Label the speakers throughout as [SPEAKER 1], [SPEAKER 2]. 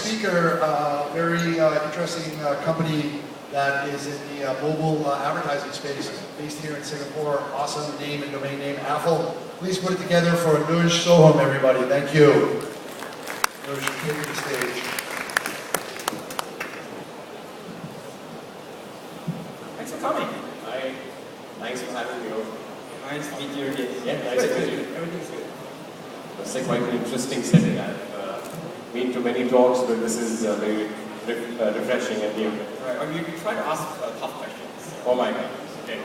[SPEAKER 1] speaker, very interesting company that is in the mobile advertising space, based here in Singapore. Awesome name and domain name, Affle. Please put it together for Anuj Sohum, everybody. Thank you. Anuj, take the stage.
[SPEAKER 2] Thanks for coming.
[SPEAKER 3] Hi. Thanks for having me over.
[SPEAKER 2] Nice to meet you again.
[SPEAKER 3] Yeah, nice to meet you.
[SPEAKER 2] Everything's good.
[SPEAKER 3] It's like quite an interesting setting. I've been to many talks, but this is very refreshing and new.
[SPEAKER 2] Right. You try to ask tough questions.
[SPEAKER 3] Oh my God. Okay.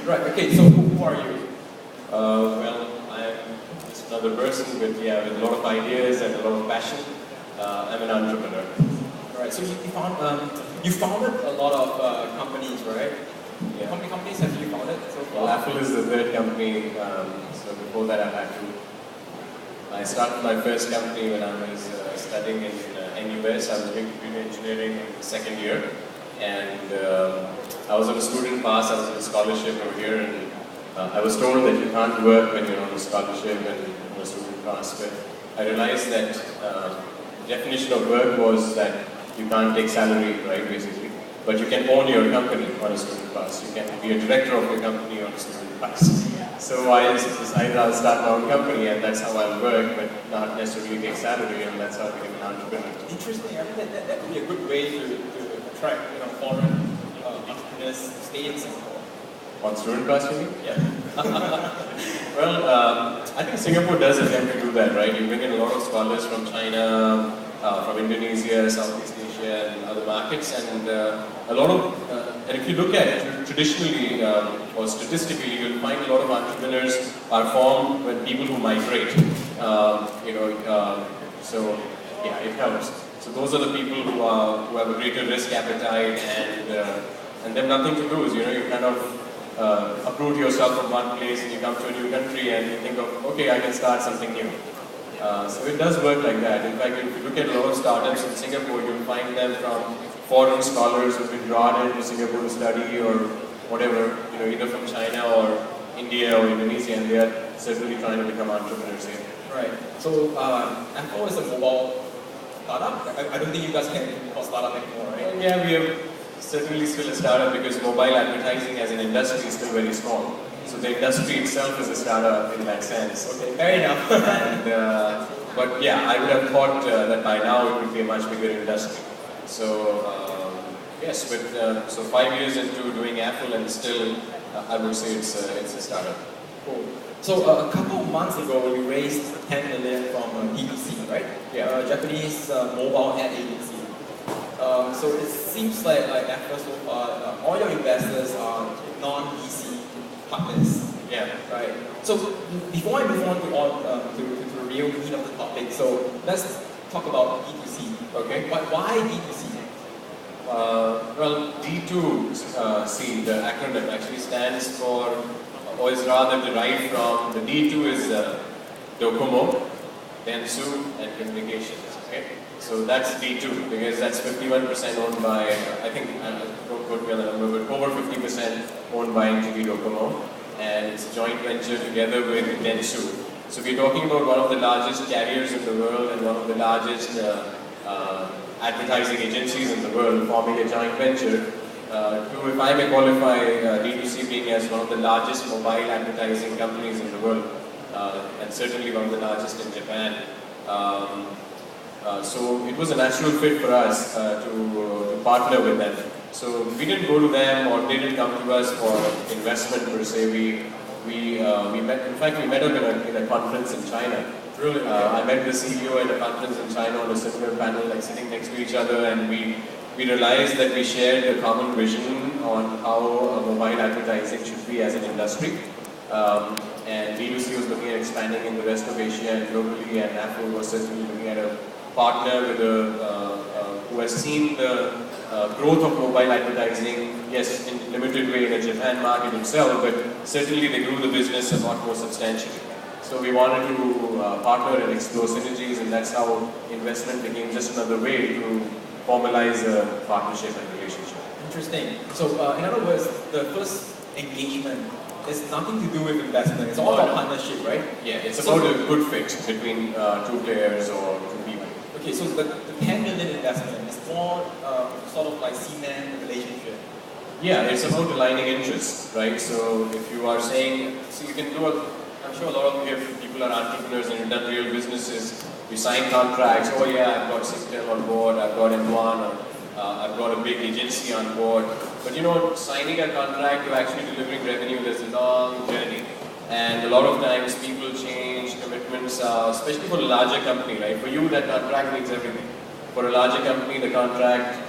[SPEAKER 2] Right. Okay. So who are you?
[SPEAKER 3] Well, I'm just another person with a lot of ideas and a lot of passion. I'm an entrepreneur.
[SPEAKER 2] Right. So you founded a lot of companies, right?
[SPEAKER 3] Yeah.
[SPEAKER 2] How many companies have you founded so far?
[SPEAKER 3] Well, Affle is the third company. So before that, I started my first company when I was studying in NUS. I was doing computer engineering in the second year, and I was on a student pass. I was on a scholarship over here, and I was told that you can't work when you're on a scholarship and on a student pass. But I realized that the definition of work was that you can't take salary, right, basically. But you can own your company on a student pass. You can be a director of your company on a student pass. So I decided I'll start my own company, and that's how I'll work, but not necessarily take salary, and that's how I became an entrepreneur.
[SPEAKER 2] Interesting. I mean, that would be a good way to attract foreign entrepreneurs to stay in Singapore.
[SPEAKER 3] On student pass, you mean?
[SPEAKER 2] Yeah.
[SPEAKER 3] Well, I think Singapore does attempt to do that, right? You bring in a lot of scholars from China, from Indonesia, Southeast Asia, and other markets, and a lot of, and if you look at it traditionally or statistically, you'll find a lot of entrepreneurs are formed when people who migrate. So yeah, it helps. So those are the people who have a greater risk appetite, and they have nothing to lose. You kind of uproot yourself from one place and you come to a new country and you think of, okay, I can start something new. So it does work like that. In fact, if you look at a lot of startups in Singapore, you'll find them from foreign scholars who've been brought into Singapore to study or whatever, either from China or India or Indonesia, and they are certainly trying to become entrepreneurs here.
[SPEAKER 2] Right. So Affle is a mobile startup. I don't think you guys can call startup anymore, right?
[SPEAKER 3] Yeah, we are certainly still a startup because mobile advertising as an industry is still very small. So the industry itself is a startup in that sense.
[SPEAKER 2] Okay, fair enough.
[SPEAKER 3] But yeah, I would have thought that by now it would be a much bigger industry. So yes, but so 5 years into doing Affle, and still I would say it's a startup.
[SPEAKER 2] Cool. So a couple of months ago, you raised 10 million from D2C, right?
[SPEAKER 3] Yeah.
[SPEAKER 2] Japanese mobile ad agency. So it seems like Affle so far, all your investors are non-VC partners.
[SPEAKER 3] Yeah.
[SPEAKER 2] Right. So before I move on to the real meat of the topic, so let's talk about D2C.
[SPEAKER 3] Okay.
[SPEAKER 2] Why D2C?
[SPEAKER 3] Well, D2C, the acronym actually stands for, or is rather derived from, the D2 is Docomo, Dentsu, and Communications. Okay. So that's D2 because that's 51% owned by, I think, don't quote me on the number, but over 50% owned by NTT Docomo, and it's a joint venture together with Dentsu. So we're talking about one of the largest carriers in the world and one of the largest advertising agencies in the world forming a joint venture to, if I may qualify D2C being as one of the largest mobile advertising companies in the world, and certainly one of the largest in Japan. So it was a natural fit for us to partner with them. So we didn't go to them, or they didn't come to us for investment per se. We met. In fact, we met up in a conference in China.
[SPEAKER 2] Really?
[SPEAKER 3] I met the CEO at a conference in China on a similar panel, like sitting next to each other, and we realized that we shared a common vision on how mobile advertising should be as an industry. And D2C was looking at expanding in the rest of Asia and globally, and Affle was certainly looking at a partner with who has seen the growth of mobile advertising, yes, in a limited way in the Japan market itself, but certainly they grew the business a lot more substantially. So we wanted to partner and explore synergies, and that's how investment became just another way to formalize a partnership and relationship.
[SPEAKER 2] Interesting. So in other words, the first engagement is nothing to do with investment. It's all about partnership, right?
[SPEAKER 3] Yeah, it's about a good fit between two players or two people.
[SPEAKER 2] Okay, so the 10 million investment is more sort of like cement the relationship.
[SPEAKER 3] Yeah, it's about aligning interests, right? So if you are saying, so you can do I'm sure a lot of you people are entrepreneurs and you've done real businesses. You sign contracts, oh yeah, I've got Singtel on board, I've got M1, or I've got a big agency on board. But you know, signing a contract to actually delivering revenue, there's a long journey. And a lot of times people change commitments, especially for a larger company, right? For you, that contract means everything. For a larger company, the contract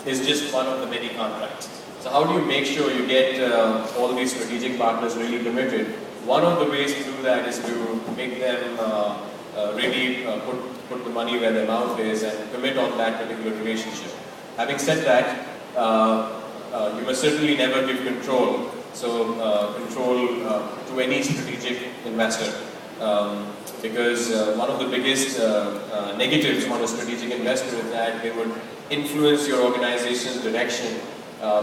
[SPEAKER 3] is just one of the many contracts. So how do you make sure you get all these strategic partners really committed? One of the ways to do that is to make them really put the money where their mouth is and commit on that particular relationship. Having said that, you must certainly never give control. So control to any strategic investor. Because one of the biggest negatives on a strategic investor is that they would influence your organization's direction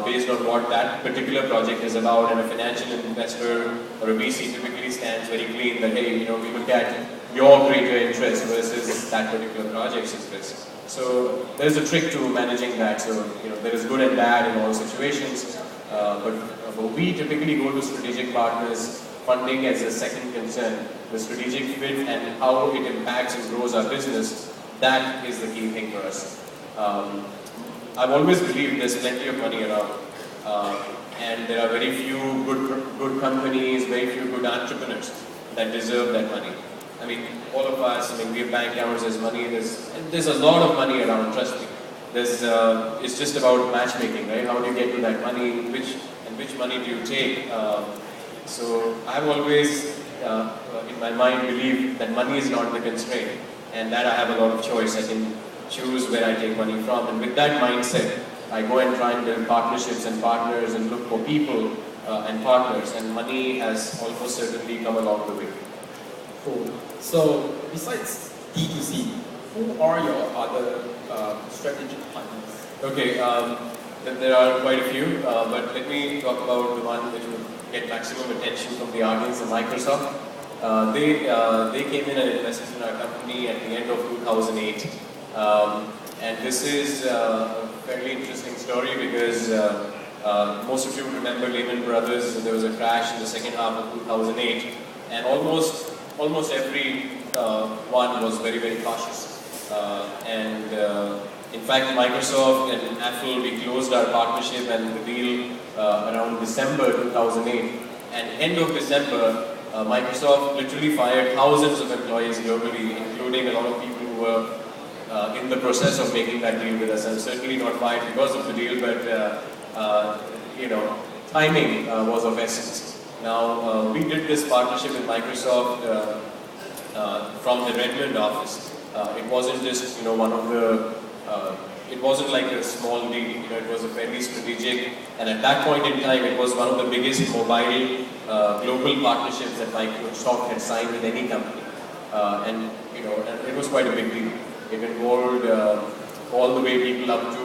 [SPEAKER 3] based on what that particular project is about, and a financial investor or a VC typically stands very clean that, hey, you know, we look at your greater interest versus that particular project's interest. So there's a trick to managing that. So, you know, there is good and bad in all situations, but we typically go to strategic partners, funding as a second concern. The strategic fit and how it impacts and grows our business, that is the key thing for us. I've always believed there's plenty of money around, and there are very few good companies, very few good entrepreneurs that deserve that money. I mean, all of us, I mean, we have bank accounts, there's money, there's a lot of money around, trust me. It's just about matchmaking, right? How do you get to that money, which money do you take? So I've always, in my mind, believed that money is not the constraint, and that I have a lot of choice. I can choose where I take money from, and with that mindset, I go and try and build partnerships and partners and look for people and partners, and money has almost certainly come along the way.
[SPEAKER 2] Cool. So besides D2C, who are your other strategic partners?
[SPEAKER 3] Okay, there are quite a few, but let me talk about the one which will get maximum attention from the audience, Microsoft. They came in and invested in our company at the end of 2008. And this is a fairly interesting story because most of you remember Lehman Brothers. There was a crash in the second half of 2008, and almost every one was very, very cautious. In fact, Microsoft and Affle, we closed our partnership and the deal around December 2008. And end of December, Microsoft literally fired thousands of employees globally, including a lot of people who were in the process of making that deal with us. And certainly not fired because of the deal, but you know, timing was of essence. Now, we did this partnership with Microsoft from the Redmond office. It wasn't just, you know, one of the it wasn't like a small deal, you know, it was a fairly strategic, and at that point in time, it was one of the biggest mobile global partnerships that Microsoft had signed with any company, and you know, and it was quite a big deal. It involved all the way people up to,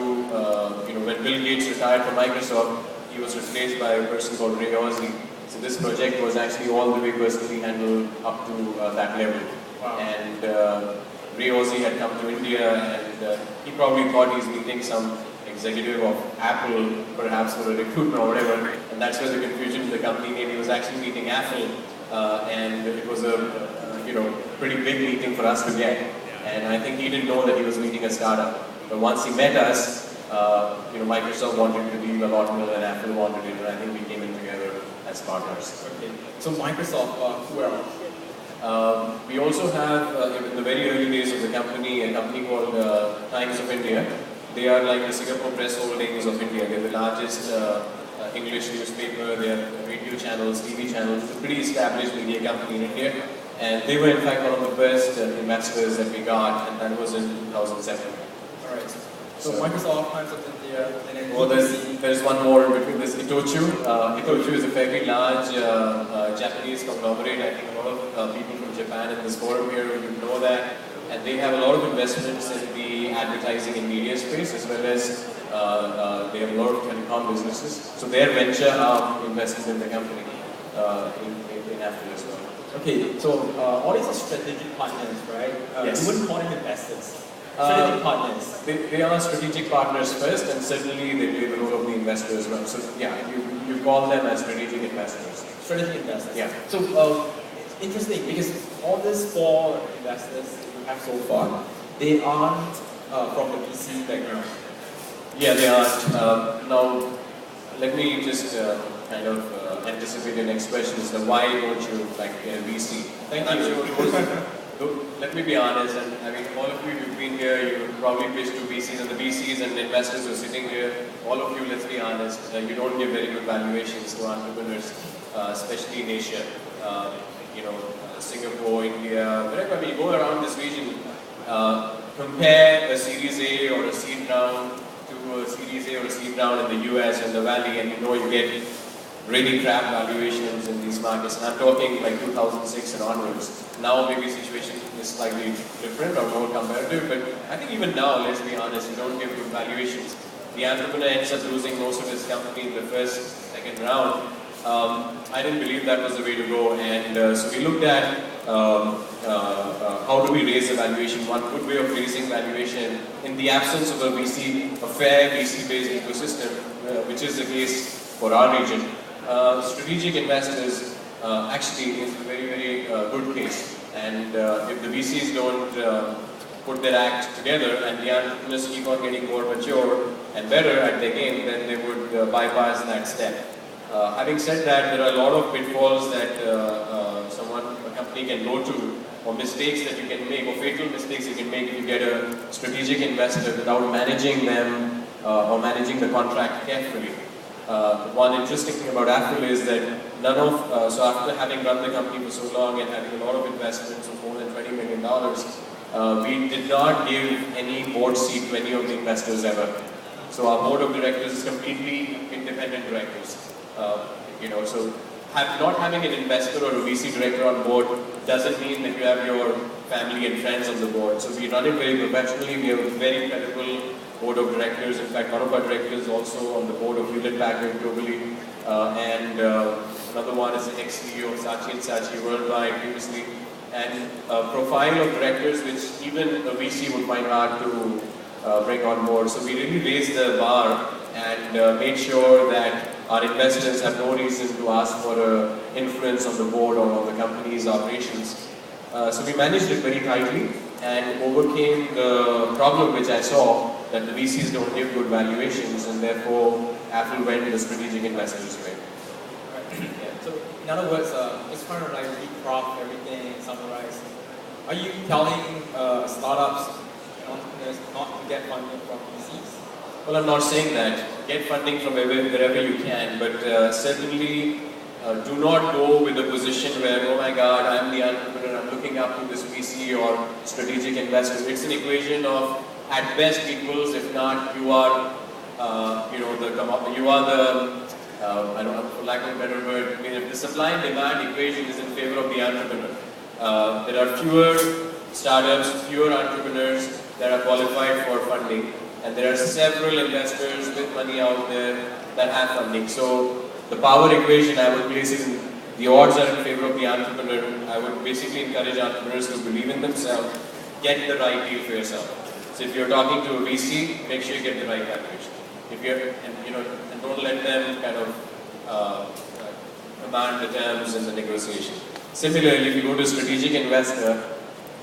[SPEAKER 3] you know, when Bill Gates retired from Microsoft, he was replaced by a person called Ray Ozzie. So this project was actually all the way personally handled up to that level. Wow. And Ray Ozzie had come to India, and he probably thought he's meeting some executive of Apple, perhaps for a recruitment or whatever, and that's where the confusion in the company came. He was actually meeting Affle, and it was a you know, pretty big meeting for us to get. And I think he didn't know that he was meeting a startup. But once he met us, you know, Microsoft wanted to deal a lot more than Affle wanted it, and I think we came in together as partners.
[SPEAKER 2] Okay. So Microsoft, who else?
[SPEAKER 3] We also have, in the very early days of the company, a company called Times of India. They are like the Singapore Press Holdings of India. They're the largest English newspaper. They have radio channels, TV channels. It's a pretty established media company in India. And they were in fact one of the first investors that we got, and that was in 2007.
[SPEAKER 2] Alright. So Microsoft, Times of India, and then
[SPEAKER 3] well, there's one more in between. This Itochu. Itochu is a fairly large Japanese conglomerate. I think a lot of people from Japan in this forum here would know that. And they have a lot of investments in the advertising and media space, as well as they have a lot of telecom businesses. So their venture arm invested in the company in Affle as well.
[SPEAKER 2] Okay, so all these are strategic partners, right?
[SPEAKER 3] Yes.
[SPEAKER 2] You wouldn't call them investors. Strategic partners.
[SPEAKER 3] They are strategic partners first, and certainly they play the role of the investor as well. So yeah, you call them as strategic investors.
[SPEAKER 2] Strategic investors.
[SPEAKER 3] Yeah.
[SPEAKER 2] So interesting, because all these four investors you have so far, they aren't from the VC background.
[SPEAKER 3] Yeah, they are. Now, let me just kind of anticipate your next question. Is why don't you like VC?
[SPEAKER 2] Thank
[SPEAKER 3] I'm
[SPEAKER 2] you.
[SPEAKER 3] sure let me be honest, and I mean, all of you who've been here, you probably pitched to VCs, and the VCs and the investors who are sitting here, all of you, let's be honest, you don't give very good valuations to entrepreneurs, especially in Asia. Singapore, India, wherever. I mean, go around this region, compare a Series A or a seed round to a Series A or a seed round in the US and the Valley, and you get really crap valuations in these markets. And I'm talking like 2006 and onwards. Now maybe the situation is slightly different or more competitive, but I think even now, let's be honest, you don't give good valuations. The entrepreneur ends up losing most of his company in the first, second round. I didn't believe that was the way to go, and so we looked at how do we raise the valuation. One good way of raising valuation in the absence of a fair VC-based ecosystem, which is the case for our region. Strategic investors actually is a very, very good case. And if the VCs don't put their act together and the entrepreneurs keep on getting more mature and better at their game, then they would bypass that step. Having said that, there are a lot of pitfalls that a company can go to, or mistakes that you can make, or fatal mistakes you can make if you get a strategic investor without managing them or managing the contract carefully. One interesting thing about Affle is that so after having run the company for so long and having a lot of investments of more than $20 million, we did not give any board seat to any of the investors ever. So our board of directors is completely independent directors. So not having an investor or a VC director on board doesn't mean that you have your family and friends on the board. So we run it very professionally. We have a very credible board of directors. In fact, one of our directors is also on the board of Hewlett-Packard globally, and another one is the ex-CEO of Saatchi & Saatchi worldwide previously, and a profile of directors which even a VC would find hard to bring on board. So we really raised the bar and made sure that our investors have no reason to ask for influence on the board or on the company's operations. So we managed it very tightly and overcame the problem which I saw, that the VCs don't give good valuations, and therefore Affle went the strategic investors way.
[SPEAKER 2] Yeah. So in other words, it's kind of like recraft everything, summarize. Are you telling startups, entrepreneurs not to get funding from VCs?
[SPEAKER 3] Well, I'm not saying that. Get funding from wherever you can, but certainly do not go with a position where, oh my God, I'm the entrepreneur, I'm looking up to this VC or strategic investor. It's an equation of, at best, equals. If not, you are, I don't know, for lack of a better word, I mean, if the supply and demand equation is in favor of the entrepreneur, there are fewer startups, fewer entrepreneurs that are qualified for funding, and there are several investors with money out there that have funding. So the power equation I would place is the odds are in favor of the entrepreneur. I would basically encourage entrepreneurs to believe in themselves, get the right deal for yourself. So if you're talking to a VC, make sure you get the right valuation. And don't let them kind of command the terms in the negotiation. Similarly, if you go to a strategic investor,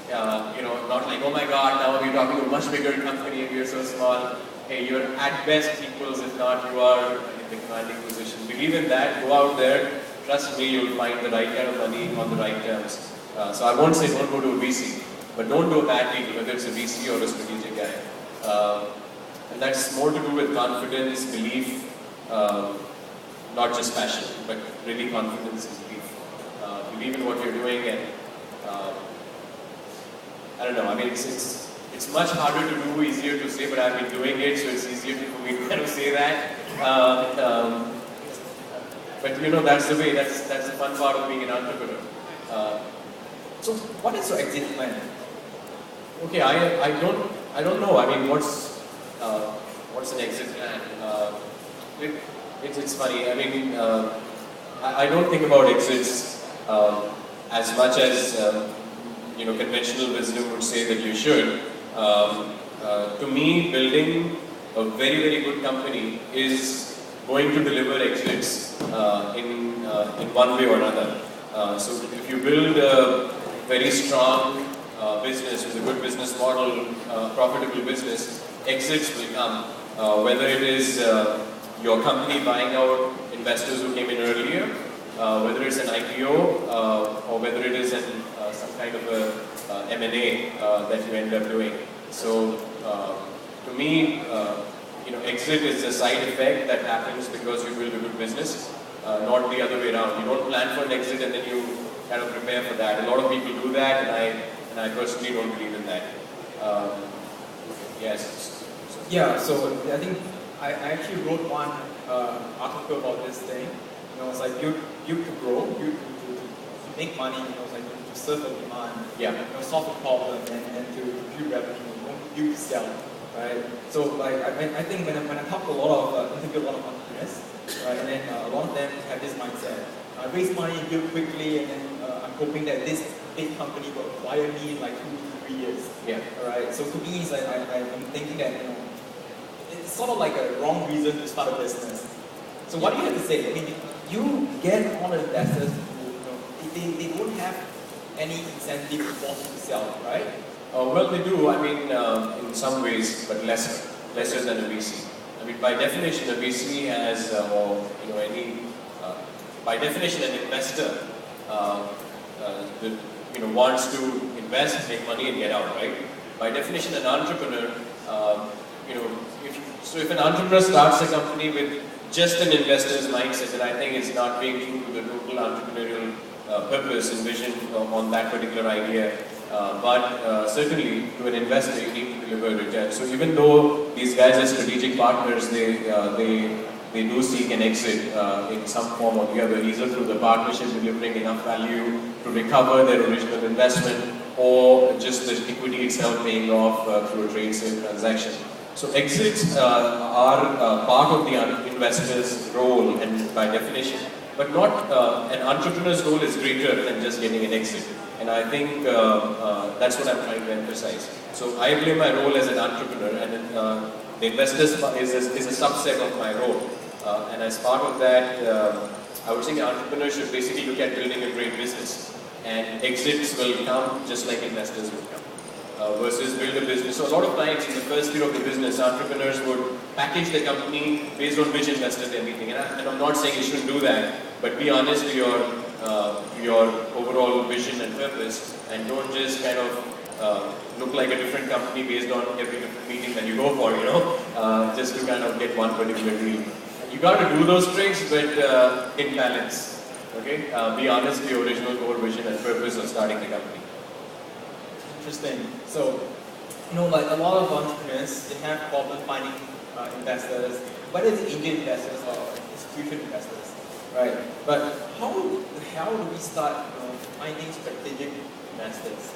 [SPEAKER 3] not like, oh my God, now we're talking to a much bigger company and we're so small. Hey, you're at best equals, if not, you are in the commanding position. Believe in that, go out there, trust me, you'll find the right kind of money on the right terms. So I won't say don't go to a VC, but don't do a bad deal, whether it's a VC or a strategic guy. And that's more to do with confidence, belief, not just passion, but really confidence and belief. Believe in what you're doing, and I don't know, I mean, it's much harder to do, easier to say, but I've been doing it, so it's easier for me to kind of say that. But that's the way, that's the fun part of being an entrepreneur.
[SPEAKER 2] So what is your exit plan?
[SPEAKER 3] Okay, I don't know. I mean, what's an exit plan? It's funny. I mean, I don't think about exits as much as conventional wisdom would say that you should. To me, building a very, very good company is going to deliver exits in one way or another. So if you build a very strong business with a good business model, profitable business, exits will come. Whether it is your company buying out investors who came in earlier, whether it's an IPO, or whether it is some kind of a M&A that you end up doing. So to me, exit is a side effect that happens because you build a good business, not the other way around. You don't plan for an exit and then you kind of prepare for that. A lot of people do that, and I personally don't believe in that. Yes.
[SPEAKER 2] Yeah, so I think I actually wrote one article about this thing. It's like you to grow, you to make money, it's like to serve a demand, solve a problem, and to build revenue, you to sell, right? So like I think when I talk to a lot of interview a lot of entrepreneurs, right, and then a lot of them have this mindset: raise money, build quickly, and then I'm hoping that this big company will acquire me in like 2 to 3 years.
[SPEAKER 3] Yeah.
[SPEAKER 2] All right. So to me, it's like I'm thinking that it's sort of like a wrong reason to start a business. So what do you have to say? I mean, you get all the investors who they don't have any incentive to force you to sell, right?
[SPEAKER 3] Well, they do. I mean, in some ways, but lesser than a VC. I mean, by definition, a VC has, by definition, an investor wants to invest, make money, and get out, right? By definition, an entrepreneur, if an entrepreneur starts a company with just an investor's mindset, then I think it's not being true to the total entrepreneurial purpose and vision on that particular idea. But certainly, to an investor, you need to deliver return. So even though these guys are strategic partners, they do seek an exit in some form or the other, either through the partnership delivering enough value to recover their original investment, or just the equity itself paying off through a trade sale transaction. So exits are part of the investor's role, and by definition, but not an entrepreneur's role is greater than just getting an exit. And I think that's what I'm trying to emphasize. So I play my role as an entrepreneur, and the investor is a subset of my role. And as part of that, I would say an entrepreneur should basically look at building a great business. And exits will come just like investors will come. Versus build a business. So a lot of times in the first year of the business, entrepreneurs would package the company based on which investors they're meeting. And I'm not saying you shouldn't do that, but be honest to your overall vision and purpose, and don't just kind of look like a different company based on every different meeting that you go for, just to kind of get one particular deal. You got to do those tricks, but in balance. Okay? Be honest to your original core vision and purpose of starting the company.
[SPEAKER 2] Interesting. So, like a lot of entrepreneurs, they have problem finding investors, whether it's angel investors or institutional investors, right? But how the hell do we start finding strategic investors?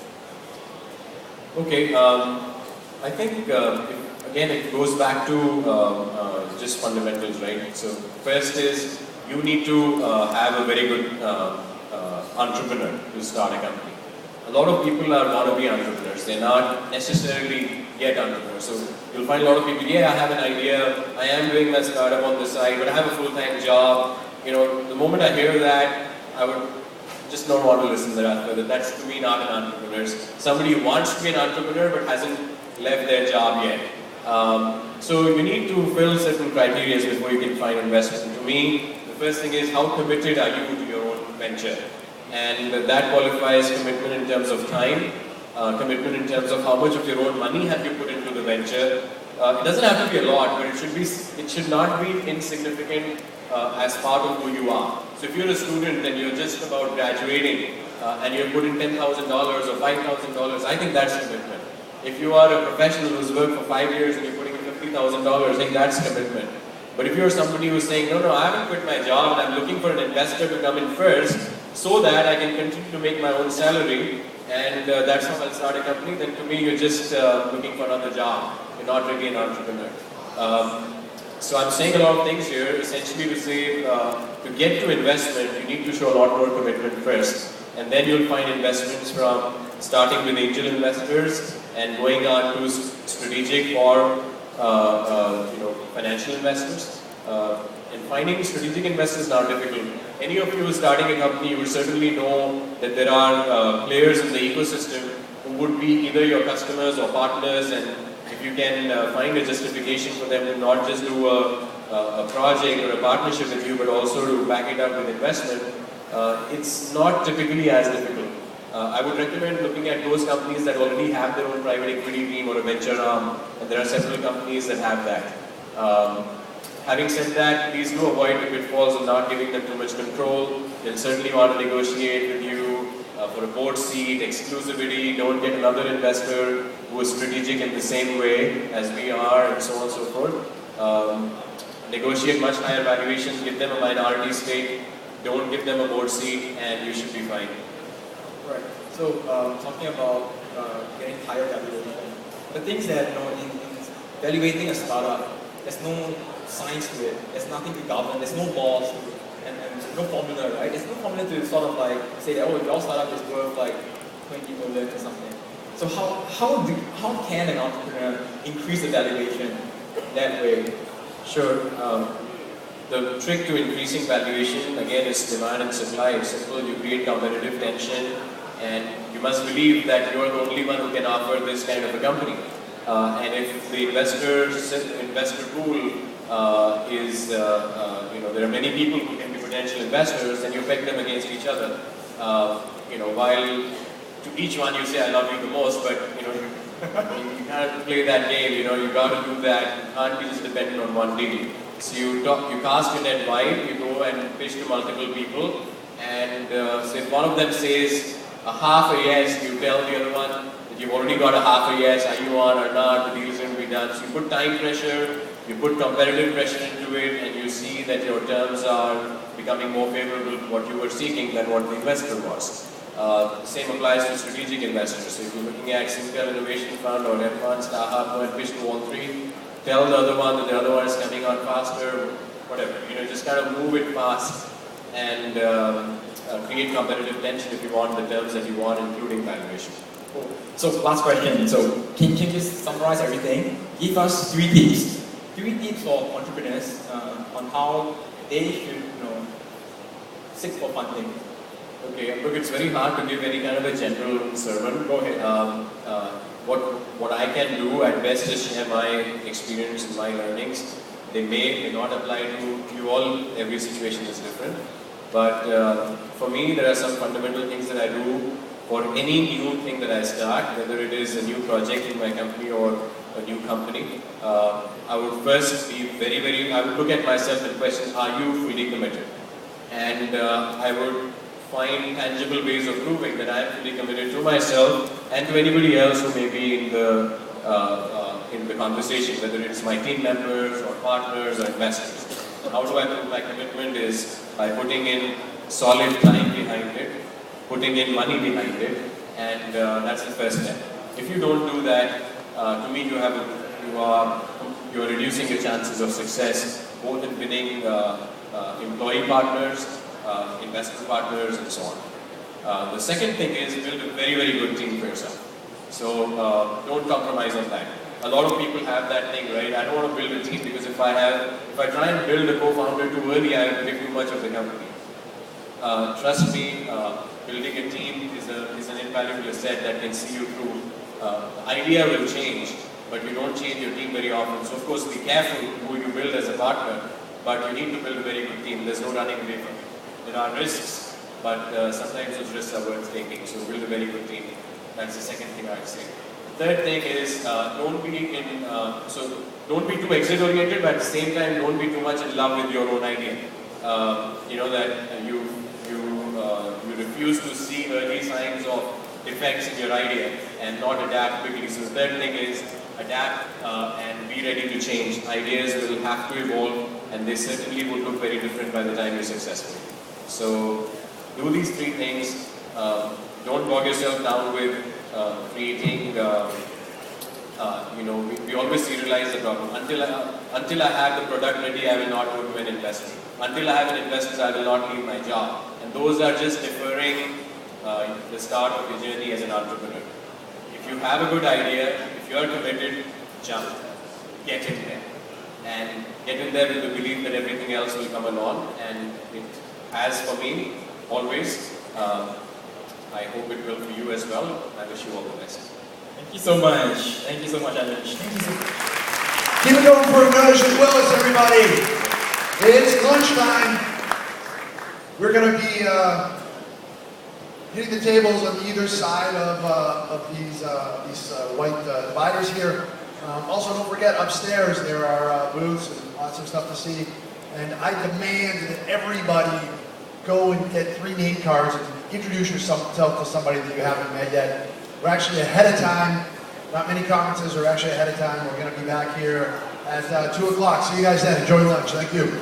[SPEAKER 3] Okay, I think again it goes back to just fundamentals, right? So first is you need to have a very good entrepreneur to start a company. A lot of people are wannabe entrepreneurs. They're not necessarily yet entrepreneurs. So you'll find a lot of people, I have an idea, I am doing my startup on the side, but I have a full-time job. The moment I hear that, I would just not want to listen to that. That's to me not an entrepreneur. Somebody who wants to be an entrepreneur but hasn't left their job yet. So you need to fill certain criteria before you can find investors. And to me, the first thing is how committed are you to your own venture? And that qualifies commitment in terms of time, commitment in terms of how much of your own money have you put into the venture. It doesn't have to be a lot, but it should not be insignificant as part of who you are. So if you're a student and you're just about graduating and you're putting $10,000 or $5,000, I think that's commitment. If you are a professional who's worked for 5 years and you're putting in $50,000, I think that's commitment. But if you're somebody who's saying, no, I haven't quit my job and I'm looking for an investor to come in first so that I can continue to make my own salary and that's how I'll start a company, then to me you're just looking for another job. You're not really an entrepreneur. So I'm saying a lot of things here, essentially to say, to get to investment, you need to show a lot more commitment first. And then you'll find investments from starting with angel investors and going on to strategic or financial investors. And finding strategic investors is not difficult. Any of you starting a company, you would certainly know that there are players in the ecosystem who would be either your customers or partners, and if you can find a justification for them to not just do a project or a partnership with you, but also to back it up with investment, it's not typically as difficult. I would recommend looking at those companies that already have their own private equity team or a venture arm, and there are several companies that have that. Having said that, please do avoid the pitfalls of not giving them too much control. They'll certainly want to negotiate with you for a board seat, exclusivity. Don't get another investor who is strategic in the same way as we are, and so on and so forth. Negotiate much higher valuations, give them a minority stake, don't give them a board seat, and you should be fine.
[SPEAKER 2] Right. So talking about getting higher valuation, the things that in valuating a startup, there's no science to it. There's nothing to govern. There's no laws and no formula, right? There's no formula to sort of like say that your startup is worth like 20 million or something. So how can an entrepreneur increase the valuation that way?
[SPEAKER 3] Sure. The trick to increasing valuation, again, is demand and supply. It's simple. You create competitive tension, and you must believe that you're the only one who can offer this kind of a company. And if the investor pool there are many people who can be potential investors, then you peg them against each other. While to each one you say, I love you the most, but you can't play that game, you got to do that. You can't be just dependent on one deal. So you cast your net wide, you go and pitch to multiple people, and so if one of them says a half a yes, you tell the other one that you've already got a half a yes, are you on or not, the deal is going to be done. So you put time pressure, you put competitive pressure into it, and you see that your terms are becoming more favorable to what you were seeking than what the investor was. Same applies to strategic investors. So if you're looking at Simple Innovation Fund or Advanced AHA, go and pitch to all three. Tell the other one that the other one is coming on faster, whatever. Just kind of move it fast and create competitive tension if you want the terms that you want, including valuation.
[SPEAKER 2] Cool. So last question. So can you just summarize everything? Give us 3 tips. 3 tips for entrepreneurs on how they should seek for funding.
[SPEAKER 3] Okay, look, it's very hard to give any kind of a general sermon.
[SPEAKER 2] Go ahead.
[SPEAKER 3] What I can do at best is share my experience and my learnings. They may not apply to you all. Every situation is different. But for me, there are some fundamental things that I do for any new thing that I start, whether it is a new project in my company or a new company. I would first be I would look at myself and question, are you fully committed? And I would find tangible ways of proving that I am fully committed to myself and to anybody else who may be in the conversation, whether it's my team members or partners or investors. How do I prove my commitment is by putting in solid time behind it, putting in money behind it, and that's the first step. If you don't do that, to me you are reducing your chances of success, both in winning employee partners, investor partners, and so on. The second thing is build a very, very good team for yourself. So don't compromise on that. A lot of people have that thing, right? I don't want to build a team because if I try and build a co-founder too early, I will take too much of the company. Trust me, building a team is an invaluable asset that can see you through. The idea will change, but you don't change your team very often. So of course, be careful who you build as a partner, but you need to build a very good team. There's no running away from it. There are risks, but sometimes those risks are worth taking. So build a very good team. That's the second thing I'd say. The third thing is don't be too exit oriented, but at the same time don't be too much in love with your own idea. That you refuse to see early signs of defects in your idea and not adapt quickly. So the third thing is adapt and be ready to change. Ideas will have to evolve, and they certainly would look very different by the time you're successful. So do these 3 things. Don't bog yourself down with creating. We always serialize the problem. Until I have the product ready, I will not go to an investor. Until I have an investor, I will not leave my job. And those are just deferring the start of your journey as an entrepreneur. If you have a good idea, if you are committed, jump, get in there. And get in there with the belief that everything else will come along, and it has for me, always. I hope it will for you as well. I wish you all the best.
[SPEAKER 2] Thank you so much. Thank you so much, Anuj.
[SPEAKER 1] Thank you. Keep it going for Anuj as well as everybody. It's lunchtime. We're going to be hitting the tables on either side of these white dividers here. Also, don't forget, upstairs there are booths and lots of stuff to see. And I demand that everybody go and get 3 name cards and introduce yourself to somebody that you haven't met yet. We're actually ahead of time. Not many conferences are actually ahead of time. We're going to be back here at 2 o'clock. See you guys then. Enjoy lunch. Thank you.